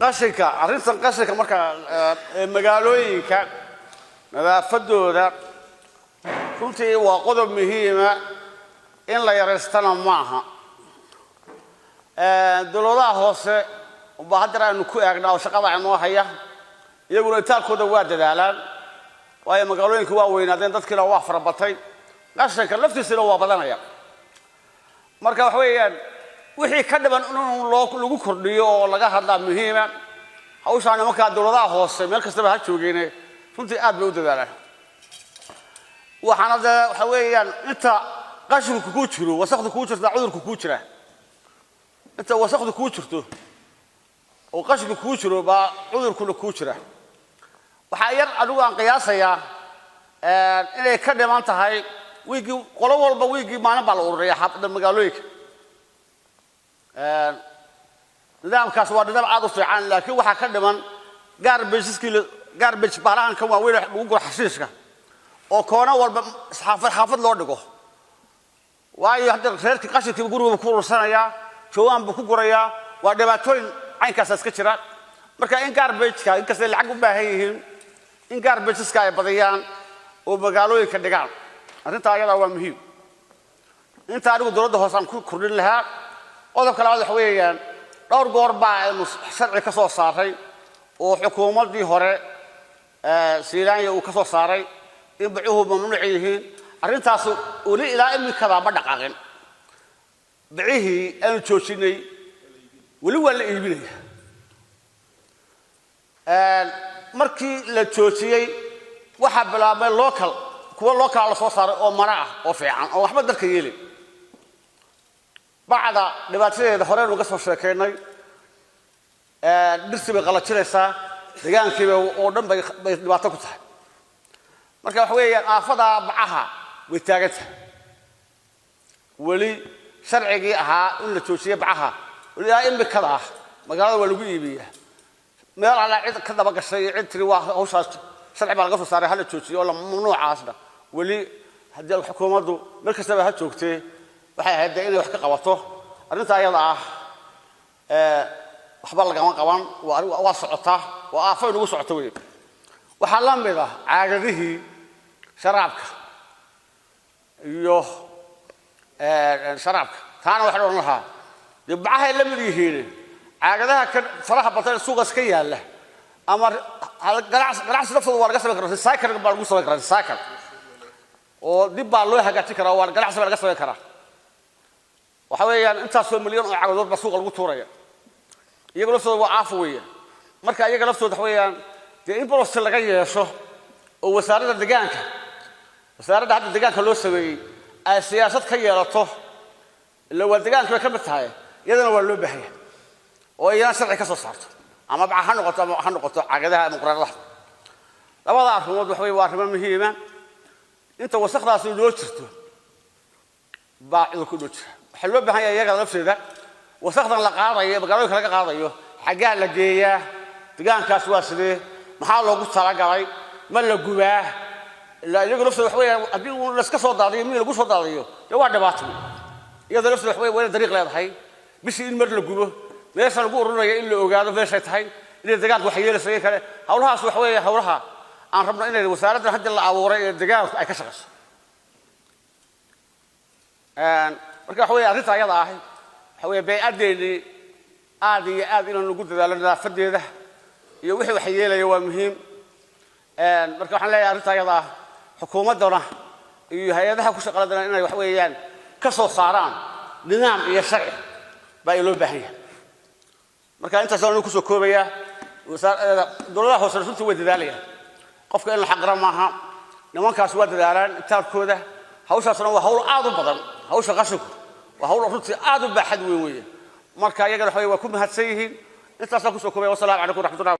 qashinka arrintan qashinka marka magaalooyinka nadaafadooda runtii waa qodob muhiim ah in la yareystana maaha dawladaha hoose oo hadda aanu ku eegnaa oo shaqada ay noo haya iyaguna intaalkooda waa dadaalaan waayo magaalooyinka waa weynaadeen dadkiina waa farabatay qashinka laftiisana waa badanaya marka wax weeyaan wixii ka dhiban in lagu kordhiyo oo laga hadlaa muhiima hawshaan marka dawladaha hoose meel kastaba ha joogeen runtii aad bay u dadaalaan waxaana waxa weeyaan inta qashinku ku jiro wasaqdu ku jirta cudurku ku jira inta wasaqdu ku jirto oo qashinku ku jiro ba cudurku ku jira waxa yar adigu aan qiyaasayaa inay ka dhiman tahay wiigi qolo walba wiigi maalin baa la ururiyaa xaafadda magaalooyinka nidaamkaas waa nidaam aad u fiican laakiin waxa ka dhiman garbage baarahan kan waa weyn lagu guro xashiishka oo koona walba xaafad loo dhigo waayo hadda reerkii qashinka guriga ku urursanaya jawaan buu ku gurayaa waa dhibaatooyin caynkaas iska jira marka in garbage-ka inkasta lacag u baahan yihiin in garbage-ka ay badiyaan oo magaalooyinka dhigaan arrinta ayada waa muhiim inta adigu dawladda hoose aan ku kordhin lahaa qodobka labaad waxa weeyaan dhowr goor baa sharci ka soo saaray oo xukuumaddii hore Soomaaliya uu ka soo saaray in bacuhu mamnuuc yihiin arrintaas weli ilaa imikada ma dhaqaaqin bacihii aan joojinay weli waa la iibinaya markii la joojiyay waxa bilaabay kuwa local la soo saaray oo mara ah oo fiican oo waxba dalka yeelin bacda dhibaatadeeda hore uga soo sheekeynay dhirsi bay qalajinaysaa deegaankiiba oo dhan bay dhibaato ku tahay marka wax weeyaan aafada bacaha way taaganta weli sharcigii ahaa in la joojiyo bacaha weli imikada ah magaalada waa lagu iibiyaa meel ala cid ka daba gashay cid tiri waa hawshaas sharci baa laga soo saaray hal joojiyo la mamnuucaasna weli haddii xukuumaddu meel kastaba ha joogtay waxay ahayd inay wax ka qabato arrinta ayada ah waxba lagama qaban waa socotaa waa aafay ugu socoto weey waxa la mid ah caagadihii sharaabka iyo sharaabka taana waxa loo lahaa dibcaha la mid yihiin caagadaha ka faraha badan suuqa iska yaala ama ganacsi laftooda waa laga sameyn karaa recycle baa lagu sameyn karaa recycle oo dib baa loo hagaajin karaa waa ganacsi baa laga sameyn karaa waxa weeyaan intaas oo milyan oo caagadood baa suuqa lagu tuuraya iyaga laftooda waa aaf weeyaan marka iyaga laftooda waxa weeyaan in bolos laga yeesho oo wasaaradda hadda deegaanka loo sameeyay ay siyaasad ka yeelato ila waa deegaanka ka mid tahay iyadana waa loo baahan yahay oo iyana sharci ka soo saarto ama baca ha noqoto caagadaha ama quraaradaha labada arrimood waxa weeye waa arrimo muhiim ah inta wasaqdaas loo jirto baa ku dhujira waxa loo baahan yahay iyaga lafteeda wasaqdan la qaadayo magaalooyinka laga qaadayo xaggaa la geeyaa deegaankaas waa sidee maxaa loogu talagalay ma la gubaa ilaa iyagu laftooda wax weeyaan haddii uu la iska soo daadiyo mid lagu soo daadiyo dee waa dhibaato iyadoo laftooda wax weeyaan dariiq leedahay bishii in mar la gubo meesha lagu ururaya in la ogaado meeshay tahay inay deegaanka wax yeelayso kale hawlahaas wax weeyaan hawlaha aan rabno inay wasaaradda hadda la abuuray ee deegaanka ay ka shaqeyso marka wax weeyaan arrinta ayada ah waxa weeyaan bay'adeedii aad iyo aad inaan ugu dadaalo nadaafadeeda iyo wixii wax yeelaya waa muhiim marka waxaan leeyahay arrinta ayada ah xukuumaddana iyo hay'adaha ku shaqaladana inay wax weeyaan ka soo saaraan nidaam iyo sharci baa loo baahan yahay marka intaas aan ku soo koobaya dawladaha hoose runtii way dadaalayaan qofka in la xaqra maaha nimankaas waa dadaalaan intaalkooda hawshaasna waa hawl aad u badan hawsha qashinku waa hawl runtii aad u baaxad weyn weeye marka iyaga waxa way ku mahadsan yihiin intaas aan ku soo koobaya wassalaamu calaykum waraxmatullahi